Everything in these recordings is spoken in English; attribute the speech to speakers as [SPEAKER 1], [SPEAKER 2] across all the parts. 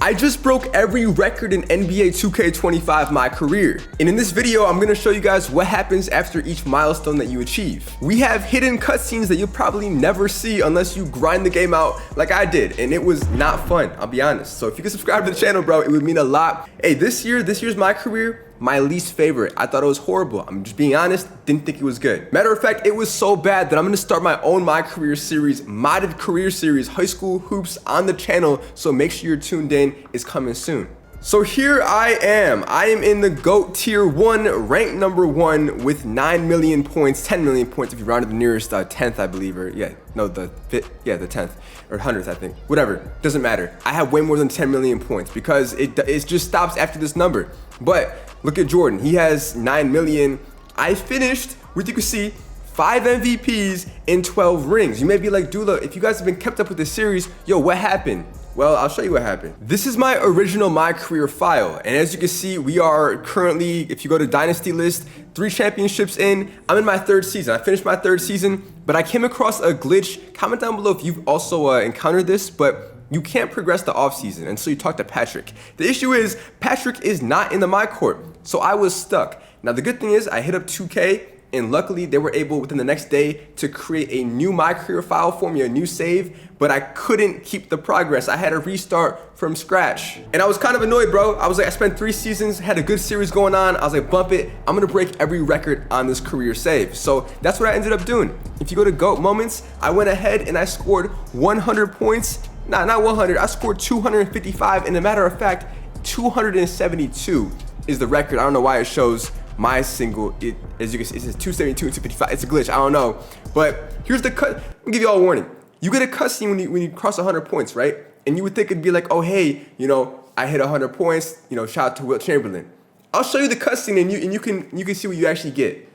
[SPEAKER 1] I just broke every record in NBA 2K25 MyCAREER. And in this video, I'm gonna show you guys what happens after each milestone that you achieve. We have hidden cutscenes that you'll probably never see unless you grind the game out like I did, and it was not fun, I'll be honest. So if you could subscribe to the channel, bro, it would mean a lot. Hey, this year's MyCAREER, my least favorite. I thought it was horrible. I'm just being honest, didn't think it was good. Matter of fact, it was so bad that I'm gonna start my own MyCAREER series, modded career series, high school hoops on the channel, so make sure you're tuned in. It's coming soon. So here I am in the GOAT tier 1, ranked number 1 with 9 million points, 10 million points if you rounded the nearest 10th, I believe, or the 10th, or 100th, I think, whatever, doesn't matter. I have way more than 10 million points because it just stops after this number. But look at Jordan, he has 9 million. I finished with, you can see, 5 MVPs and 12 rings. You may be like, Dullah, if you guys have been kept up with this series, yo, what happened? Well, I'll show you what happened. This is my original MyCAREER file. And as you can see, we are currently, if you go to Dynasty list, 3 championships in. I'm in my 3rd season. I finished my 3rd season, but I came across a glitch. Comment down below if you've also encountered this, but you can't progress the offseason until you talk to Patrick. The issue is, Patrick is not in the MyCourt, so I was stuck. Now, the good thing is, I hit up 2K, and luckily they were able within the next day to create a new MyCAREER file for me, a new save, but I couldn't keep the progress. I had to restart from scratch. And I was kind of annoyed, bro. I was like, I spent 3 seasons, had a good series going on. I was like, bump it. I'm gonna break every record on this career save. So that's what I ended up doing. If you go to GOAT moments, I went ahead and I scored 100 points. Nah, not 100, I scored 255. And a matter of fact, 272 is the record. I don't know why it shows my single, as you can see, it says 272 and 255. It's a glitch, I don't know. But here's the cut. I'll give you all a warning. You get a cutscene when you cross 100 points, right? And you would think it'd be like, oh, hey, you know, I hit 100 points, you know, shout out to Wilt Chamberlain. I'll show you the cutscene and you can see what you actually get.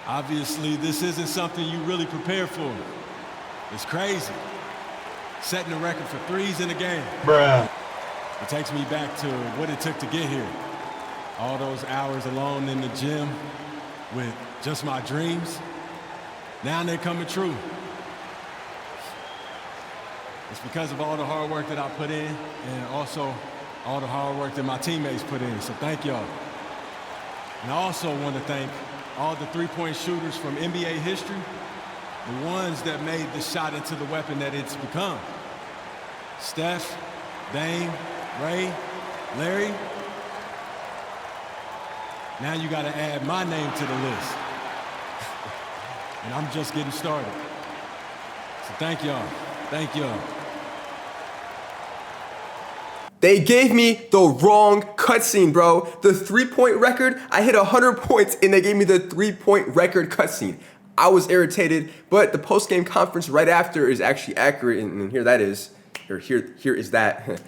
[SPEAKER 2] Obviously, this isn't something you really prepare for. It's crazy. Setting a record for threes in a game. Bruh. It takes me back to what it took to get here. All those hours alone in the gym with just my dreams. Now they're coming true. It's because of all the hard work that I put in and also all the hard work that my teammates put in. So thank y'all. And I also want to thank all the three-point shooters from NBA history, the ones that made the shot into the weapon that it's become. Steph, Dame, Ray, Larry. Now you got to add my name to the list. And I'm just getting started. So thank y'all. Thank y'all.
[SPEAKER 1] They gave me the wrong cutscene, bro. The 3-point record, I hit 100 points and they gave me the 3-point record cutscene. I was irritated, but the post-game conference right after is actually accurate, and here that is. Here is that.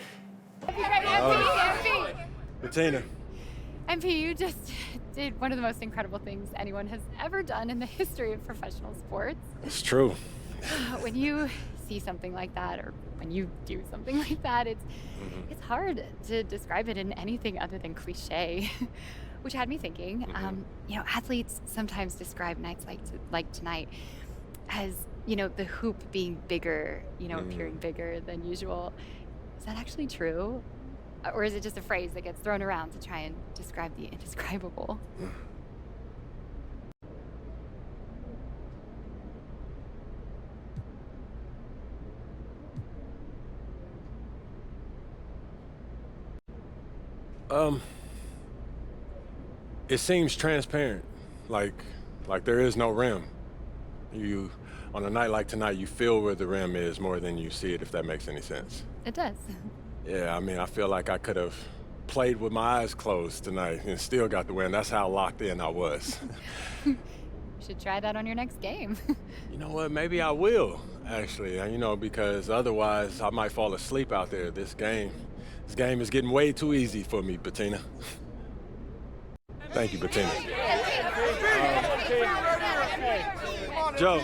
[SPEAKER 2] Bettina.
[SPEAKER 3] MP, you just did one of the most incredible things anyone has ever done in the history of professional sports.
[SPEAKER 2] It's true.
[SPEAKER 3] When you see something like that, or when you do something like that, it's hard to describe it in anything other than cliche. Which had me thinking, you know, athletes sometimes describe nights like tonight as, you know, the hoop being bigger, you know, appearing bigger than usual. Is that actually true? Or is it just a phrase that gets thrown around to try and describe the indescribable?
[SPEAKER 2] It seems transparent, like there is no rim. On a night like tonight, you feel where the rim is more than you see it, if that makes any sense.
[SPEAKER 3] It does.
[SPEAKER 2] Yeah, I mean, I feel like I could have played with my eyes closed tonight and still got the win. That's how locked in I was.
[SPEAKER 3] You should try that on your next game.
[SPEAKER 2] You know what, maybe I will, actually, you know, because otherwise I might fall asleep out there. This game is getting way too easy for me, Bettina. Thank you, Bettina. Joe.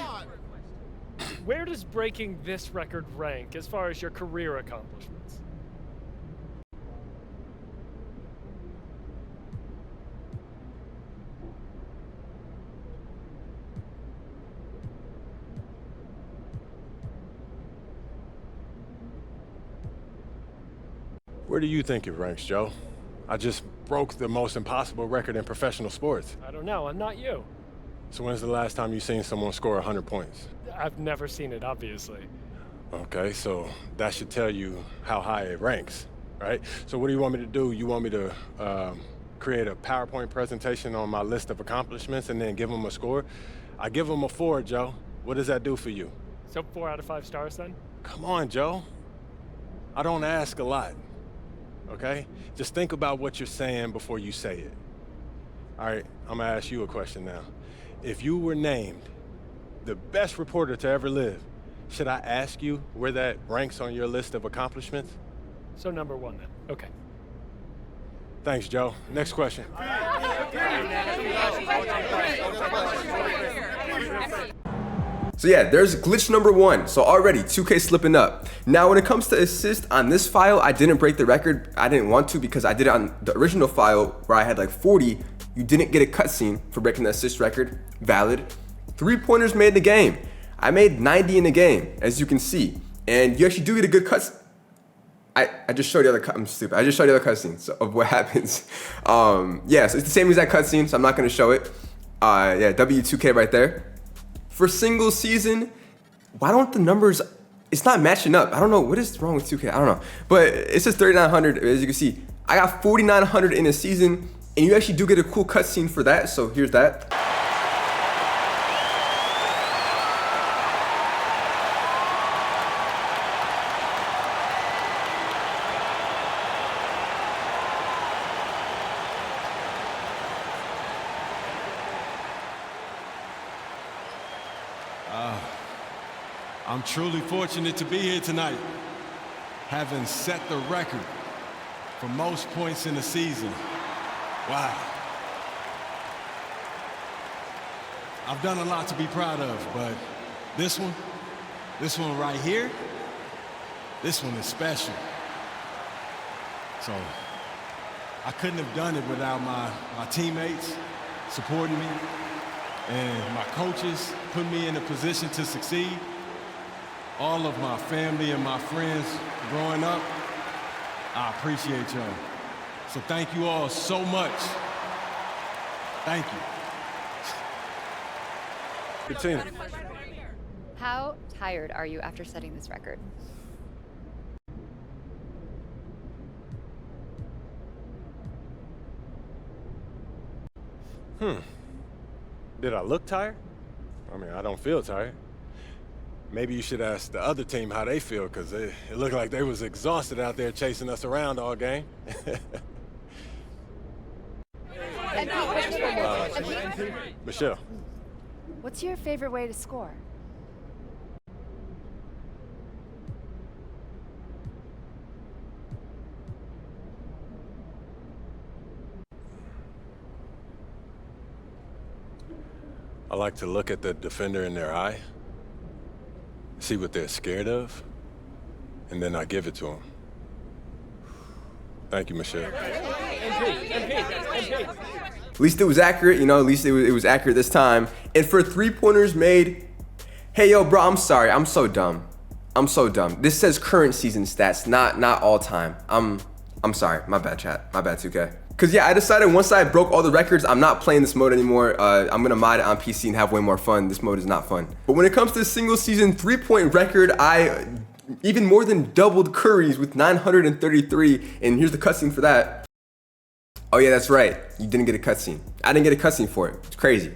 [SPEAKER 4] Where does breaking this record rank as far as your career accomplishments?
[SPEAKER 2] Where do you think it ranks, Joe? I just broke the most impossible record in professional sports.
[SPEAKER 4] I don't know. I'm not you.
[SPEAKER 2] So when's the last time you seen someone score 100 points?
[SPEAKER 4] I've never seen it, obviously.
[SPEAKER 2] Okay, so that should tell you how high it ranks, right? So what do you want me to do? You want me to create a PowerPoint presentation on my list of accomplishments and then give them a score? I give them a 4, Joe. What does that do for you?
[SPEAKER 4] So 4 out of 5 stars then?
[SPEAKER 2] Come on, Joe. I don't ask a lot, okay? Just think about what you're saying before you say it. All right, I'm gonna ask you a question now. If you were named the best reporter to ever live, should I ask you where that ranks on your list of accomplishments?
[SPEAKER 4] So number 1 then. Okay.
[SPEAKER 2] Thanks, Joe. Next question.
[SPEAKER 1] So yeah, there's glitch number 1. So already 2K slipping up. Now when it comes to assist on this file, I didn't break the record. I didn't want to because I did it on the original file where I had like 40. You didn't get a cutscene for breaking the assist record. Valid. 3-pointers made in the game. I made 90 in the game, as you can see. And you actually do get a good cutscene. I just showed the other I'm stupid. I just showed the other cutscenes of what happens. Yeah, so it's the same exact cutscene, so I'm not gonna show it. Yeah, W2K right there. For single season, why don't the numbers, it's not matching up. I don't know, what is wrong with 2K? I don't know. But it says 3,900, as you can see. I got 4,900 in a season, and you actually do get a cool cutscene for that, so here's that.
[SPEAKER 2] I'm truly fortunate to be here tonight, having set the record for most points in a season. Wow. I've done a lot to be proud of, but this one right here, this one is special. So I couldn't have done it without my teammates supporting me and my coaches putting me in a position to succeed. All of my family and my friends growing up, I appreciate y'all. So thank you all so much. Thank you. Continue.
[SPEAKER 3] How tired are you after setting this record?
[SPEAKER 2] Did I look tired? I mean, I don't feel tired. Maybe you should ask the other team how they feel, because it looked like they was exhausted out there chasing us around all game. Michelle.
[SPEAKER 5] What's your favorite way to score?
[SPEAKER 2] I like to look at the defender in their eye, see what they're scared of, and then I give it to them. Thank you, Michelle.
[SPEAKER 1] At least it was accurate, you know, at least it was accurate this time. And for 3-pointers made, hey, yo, bro, I'm sorry. I'm so dumb. I'm so dumb. This says current season stats, not all time. I'm sorry. My bad, chat. My bad, 2K. Because, yeah, I decided once I broke all the records, I'm not playing this mode anymore. I'm going to mod it on PC and have way more fun. This mode is not fun. But when it comes to single season 3-point record, I even more than doubled Curry's with 933. And here's the cutscene for that. Oh, yeah, that's right. You didn't get a cutscene. I didn't get a cutscene for it. It's crazy.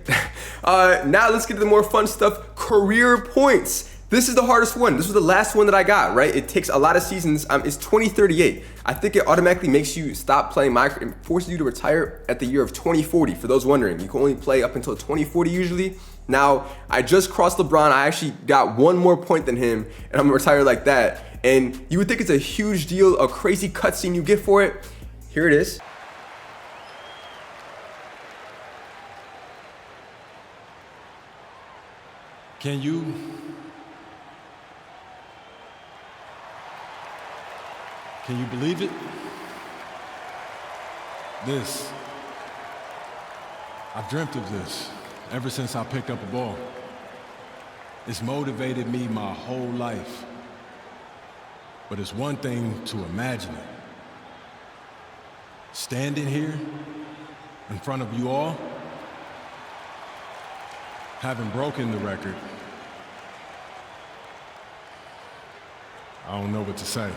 [SPEAKER 1] Now let's get to the more fun stuff. Career points. This is the hardest one. This was the last one that I got, right? It takes a lot of seasons. It's 2038. I think it automatically makes you stop playing Minecraft and forces you to retire at the year of 2040. For those wondering, you can only play up until 2040 usually. Now, I just crossed LeBron. I actually got one more point than him, and I'm gonna retire like that. And you would think it's a huge deal, a crazy cutscene you get for it. Here it is.
[SPEAKER 2] Can you believe it? I've dreamt of this ever since I picked up a ball. It's motivated me my whole life. But it's one thing to imagine it, standing here in front of you all, having broken the record, I don't know what to say.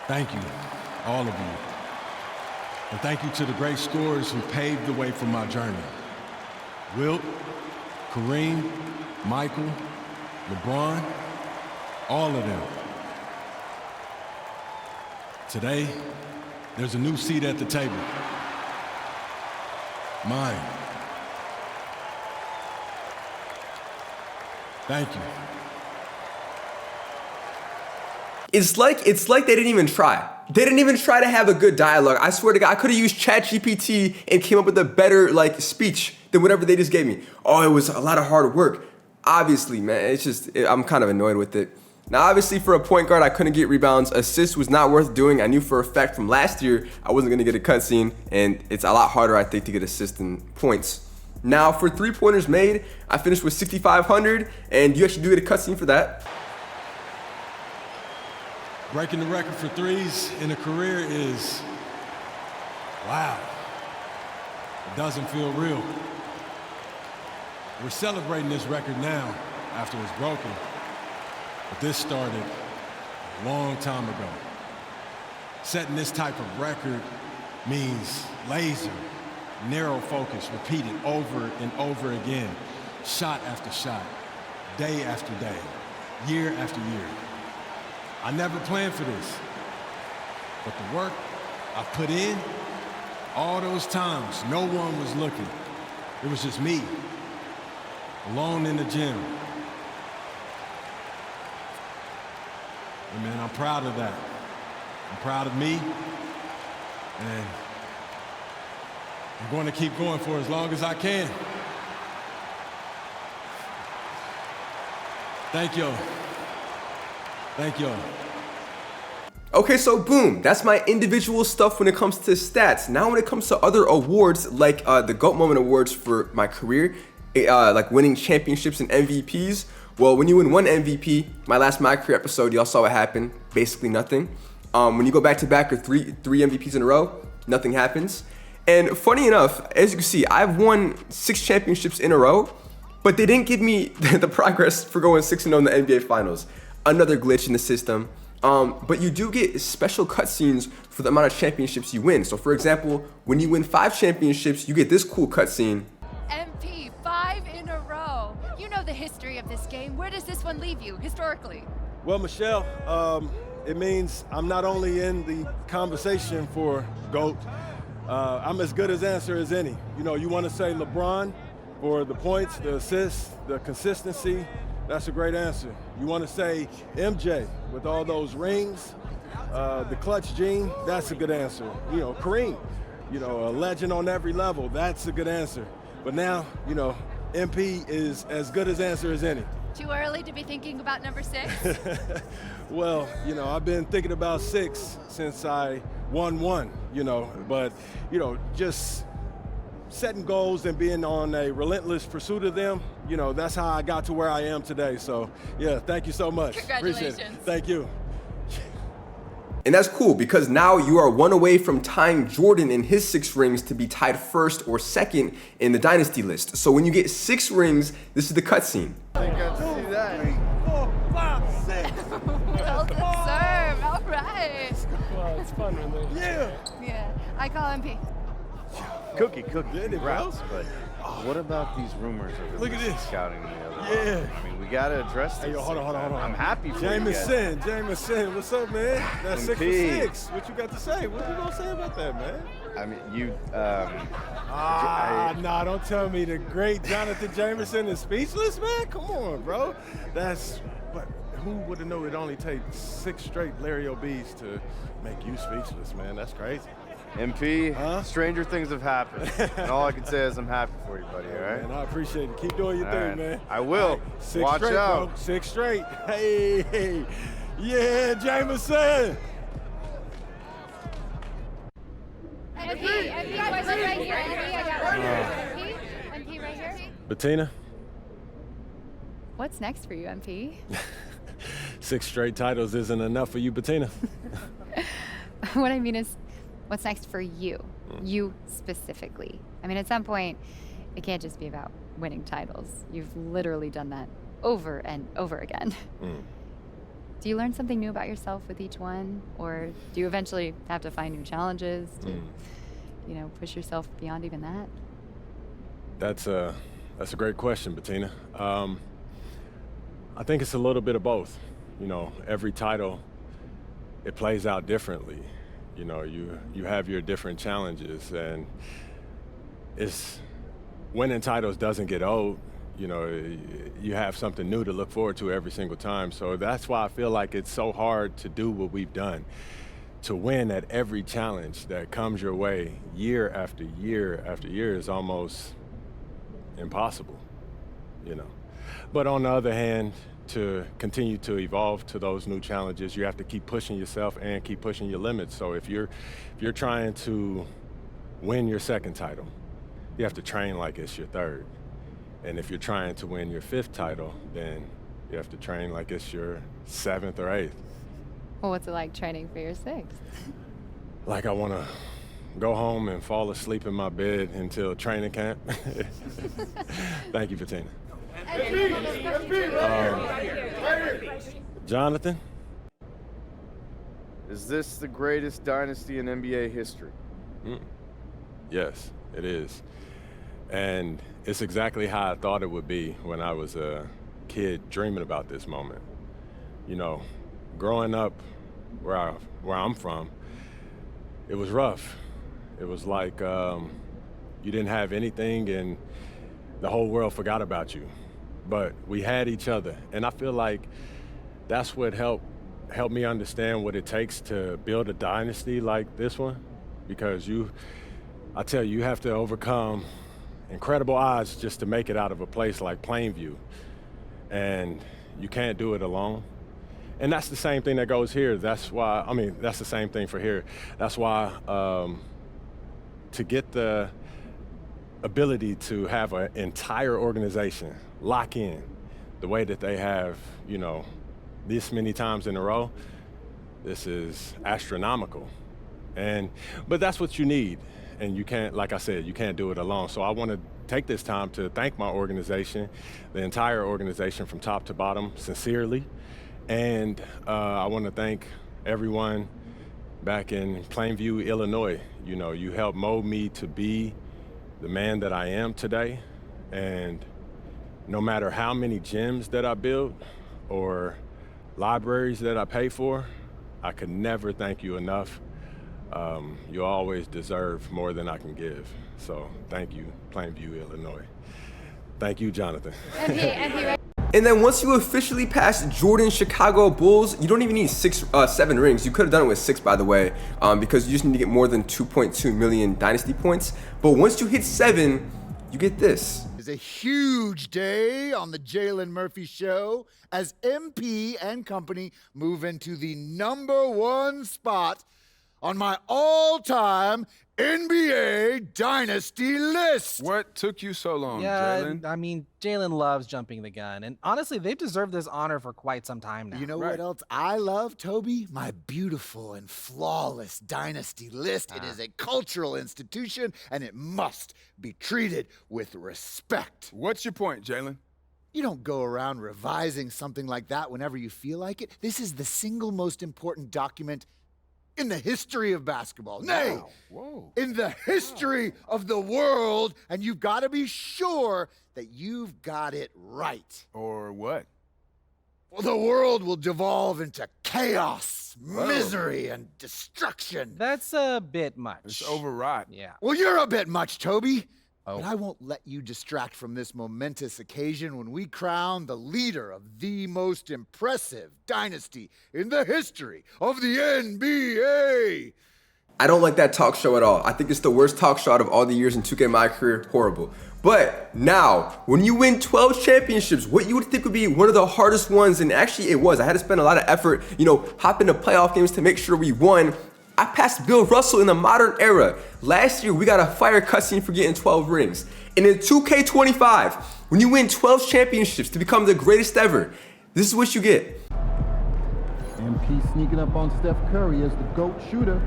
[SPEAKER 2] Thank you, all of you. And thank you to the great scorers who paved the way for my journey. Wilt, Kareem, Michael, LeBron, all of them. Today, there's a new seat at the table. Mine. Thank you.
[SPEAKER 1] It's like they didn't even try. They didn't even try to have a good dialogue. I swear to God, I could have used ChatGPT and came up with a better speech than whatever they just gave me. Oh, it was a lot of hard work. Obviously, man, I'm kind of annoyed with it. Now, obviously, for a point guard, I couldn't get rebounds. Assists was not worth doing. I knew for a fact from last year I wasn't going to get a cutscene, and it's a lot harder, I think, to get assists than points. Now, for three-pointers made, I finished with 6,500, and you actually do get a cutscene for that.
[SPEAKER 2] Breaking the record for threes in a career is, wow, it doesn't feel real. We're celebrating this record now after it's broken, but this started a long time ago. Setting this type of record means laser, narrow focus, repeated over and over again, shot after shot, day after day, year after year. I never planned for this, but the work I put in, all those times, no one was looking. It was just me, alone in the gym. And man, I'm proud of that. I'm proud of me, and I'm going to keep going for as long as I can. Thank you. Thank you.
[SPEAKER 1] Okay, so boom, that's my individual stuff when it comes to stats. Now when it comes to other awards, like the GOAT Moment Awards for my career, like winning championships and MVPs, well, when you win one MVP, my last MyCAREER episode, y'all saw what happened, basically nothing. When you go back-to-back or three MVPs in a row, nothing happens. And funny enough, as you can see, I've won 6 championships in a row, but they didn't give me the progress for going 6-0 in the NBA Finals. Another glitch in the system. But you do get special cutscenes for the amount of championships you win. So for example, when you win 5 championships, you get this cool cutscene.
[SPEAKER 5] MP, 5 in a row. You know the history of this game. Where does this one leave you, historically?
[SPEAKER 6] Well, Michelle, it means I'm not only in the conversation for GOAT, I'm as good as answer as any. You know, you want to say LeBron for the points, the assists, the consistency, that's a great answer. You want to say MJ with all those rings, the clutch gene, that's a good answer. You know, Kareem, you know, a legend on every level, that's a good answer. But now, you know, MP is as good as answer as any.
[SPEAKER 5] Too early to be thinking about number 6?
[SPEAKER 6] Well, you know, I've been thinking about 6 since I won 1, you know, but, you know, just setting goals and being on a relentless pursuit of them, you know, that's how I got to where I am today. So, yeah, thank you so much.
[SPEAKER 5] Congratulations.
[SPEAKER 6] Appreciate it. Thank you.
[SPEAKER 1] And that's cool because now you are 1 away from tying Jordan in his 6 rings to be tied 1st or 2nd in the dynasty list. So when you get 6 rings, this is the cutscene.
[SPEAKER 7] I got to see that.
[SPEAKER 6] 3, 4, 5, 6.
[SPEAKER 5] Well deserved. All right.
[SPEAKER 4] Well, it's fun when they...
[SPEAKER 6] Yeah.
[SPEAKER 5] Yeah, I call MP.
[SPEAKER 7] Cookie,
[SPEAKER 6] Did it,
[SPEAKER 7] congrats.
[SPEAKER 6] bro?
[SPEAKER 7] But what about these rumors of
[SPEAKER 6] Look at
[SPEAKER 7] illicit
[SPEAKER 6] this.
[SPEAKER 7] scouting in the other
[SPEAKER 6] Yeah.
[SPEAKER 7] round? I mean, we gotta address this.
[SPEAKER 6] Hey, yo, hold on.
[SPEAKER 7] I'm happy for you guys.
[SPEAKER 6] Jameson, what's up, man? That's 6 for
[SPEAKER 7] MP.
[SPEAKER 6] 6. What you got to say? What you gonna say about that, man?
[SPEAKER 7] I mean, you.
[SPEAKER 6] Nah, don't tell me the great Jonathan Jameson is speechless, man. Come on, bro. But who would have known it only takes 6 straight Larry O'B's to make you speechless, man? That's crazy.
[SPEAKER 7] MP,
[SPEAKER 6] Huh?
[SPEAKER 7] stranger things have happened. And all I can say is I'm happy for you, buddy, all right?
[SPEAKER 6] Man, I appreciate it. Keep doing your
[SPEAKER 7] All
[SPEAKER 6] thing,
[SPEAKER 7] right.
[SPEAKER 6] man.
[SPEAKER 7] I will.
[SPEAKER 6] All right, 6
[SPEAKER 7] Watch
[SPEAKER 6] straight,
[SPEAKER 7] out.
[SPEAKER 6] bro. 6 straight. Hey. Yeah, Jameson.
[SPEAKER 3] MP right here. MP, I got one. MP right here.
[SPEAKER 6] Bettina,
[SPEAKER 3] What's next for you, MP?
[SPEAKER 6] 6 straight titles isn't enough for you, Bettina.
[SPEAKER 3] What I mean is, what's next for you? You specifically. I mean, at some point, it can't just be about winning titles. You've literally done that over and over again. Do you learn something new about yourself with each one? Or do you eventually have to find new challenges to, you know, push yourself beyond even that?
[SPEAKER 6] That's a great question, Bettina. I think it's a little bit of both. You know, every title, it plays out differently. You know, you have your different challenges, and winning titles doesn't get old. You know, you have something new to look forward to every single time. So that's why I feel like it's so hard to do what we've done. To win at every challenge that comes your way year after year after year is almost impossible, you know. But on the other hand, to continue to evolve to those new challenges, you have to keep pushing yourself and keep pushing your limits. So if you're trying to win your 2nd title, you have to train like it's your 3rd. And if you're trying to win your 5th title, then you have to train like it's your 7th or 8th.
[SPEAKER 3] Well, what's it like training for your 6th?
[SPEAKER 6] Like I want to go home and fall asleep in my bed until training camp. Thank you, Bettina. Jonathan?
[SPEAKER 7] Is this the greatest dynasty in NBA history?
[SPEAKER 6] Yes, it is. And it's exactly how I thought it would be when I was a kid dreaming about this moment. You know, growing up where I'm from, it was rough. It was like you didn't have anything and the whole world forgot about you. But we had each other. And I feel like that's what helped me understand what it takes to build a dynasty like this one. Because I tell you, you have to overcome incredible odds just to make it out of a place like Plainview. And you can't do it alone. And that's the same thing that goes here. That's why, I mean, that's the same thing for here. That's why to get the ability to have an entire organization lock in the way that they have, you know, this many times in a row, this is astronomical. But that's what you need. And you can't, like I said, you can't do it alone. So I want to take this time to thank my organization, the entire organization from top to bottom, sincerely. And I want to thank everyone back in Plainview, Illinois. You know, you helped mold me to be the man that I am today. And no matter how many gyms that I build or libraries that I pay for, I could never thank you enough. You always deserve more than I can give. So thank you, Plainview, Illinois. Thank you, Jonathan.
[SPEAKER 1] And then once you officially pass Jordan's Chicago Bulls, you don't even need 7 rings. You could have done it with 6, by the way, because you just need to get more than 2.2 million dynasty points. But once you hit 7, you get this.
[SPEAKER 8] It's a huge day on the Jalen Murphy Show as MP and company move into the #1 spot on my all-time NBA Dynasty list.
[SPEAKER 9] What took you so long,
[SPEAKER 10] Yeah,
[SPEAKER 9] Jalen?
[SPEAKER 10] I mean, Jalen loves jumping the gun. And honestly, they've deserved this honor for quite some time now.
[SPEAKER 8] You know what else I love, Toby? My beautiful and flawless Dynasty list. It is a cultural institution, and it must be treated with respect.
[SPEAKER 9] What's your point, Jalen?
[SPEAKER 8] You don't go around revising something like that whenever you feel like it. This is the single most important document in the history of basketball. Nay, in the history of the world, and you've got to be sure that you've got it right.
[SPEAKER 9] Or what?
[SPEAKER 8] Well, the world will devolve into chaos, misery, and destruction.
[SPEAKER 10] That's a bit much.
[SPEAKER 9] It's overwrought.
[SPEAKER 10] Yeah.
[SPEAKER 8] Well, you're a bit much, Toby. But I won't let you distract from this momentous occasion when we crown the leader of the most impressive dynasty in the history of the NBA.
[SPEAKER 1] I don't like that talk show at all. I think it's the worst talk show out of all the years in 2K MyCAREER. Horrible. But now, when you win 12 championships, what you would think would be one of the hardest ones, and actually it was. I had to spend a lot of effort, you know, hop into playoff games to make sure we won. I passed Bill Russell in the modern era. Last year, we got a fire cutscene for getting 12 rings. And in 2K25, when you win 12 championships to become the greatest ever, this is what you get.
[SPEAKER 11] MP sneaking up on Steph Curry as the GOAT shooter.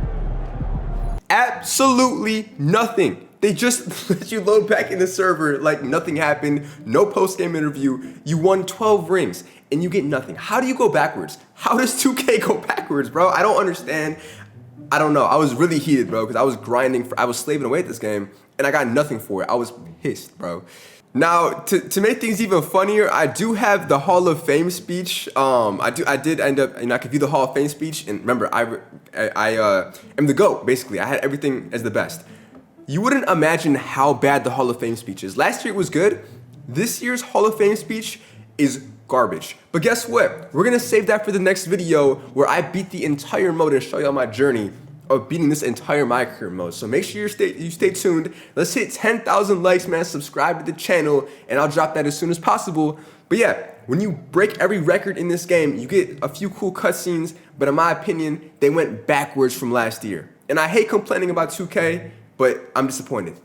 [SPEAKER 1] Absolutely nothing. They just let you load back in the server like nothing happened, no post-game interview. You won 12 rings and you get nothing. How do you go backwards? How does 2K go backwards, bro? I don't understand. I don't know. I was really heated, bro, because I was grinding, I was slaving away at this game and I got nothing for it. I was pissed, bro. Now, to make things even funnier, I do have the Hall of Fame speech. I did end up, I could view the Hall of Fame speech, and remember, I am the GOAT, basically. I had everything as the best. You wouldn't imagine how bad the Hall of Fame speech is. Last year it was good. This year's Hall of Fame speech is garbage. But guess what? We're gonna save that for the next video where I beat the entire mode and show y'all my journey of beating this entire MyCAREER mode. So make sure you stay tuned. Let's hit 10,000 likes, man. Subscribe to the channel, and I'll drop that as soon as possible. But yeah, when you break every record in this game, you get a few cool cutscenes, but in my opinion, they went backwards from last year. And I hate complaining about 2K, but I'm disappointed.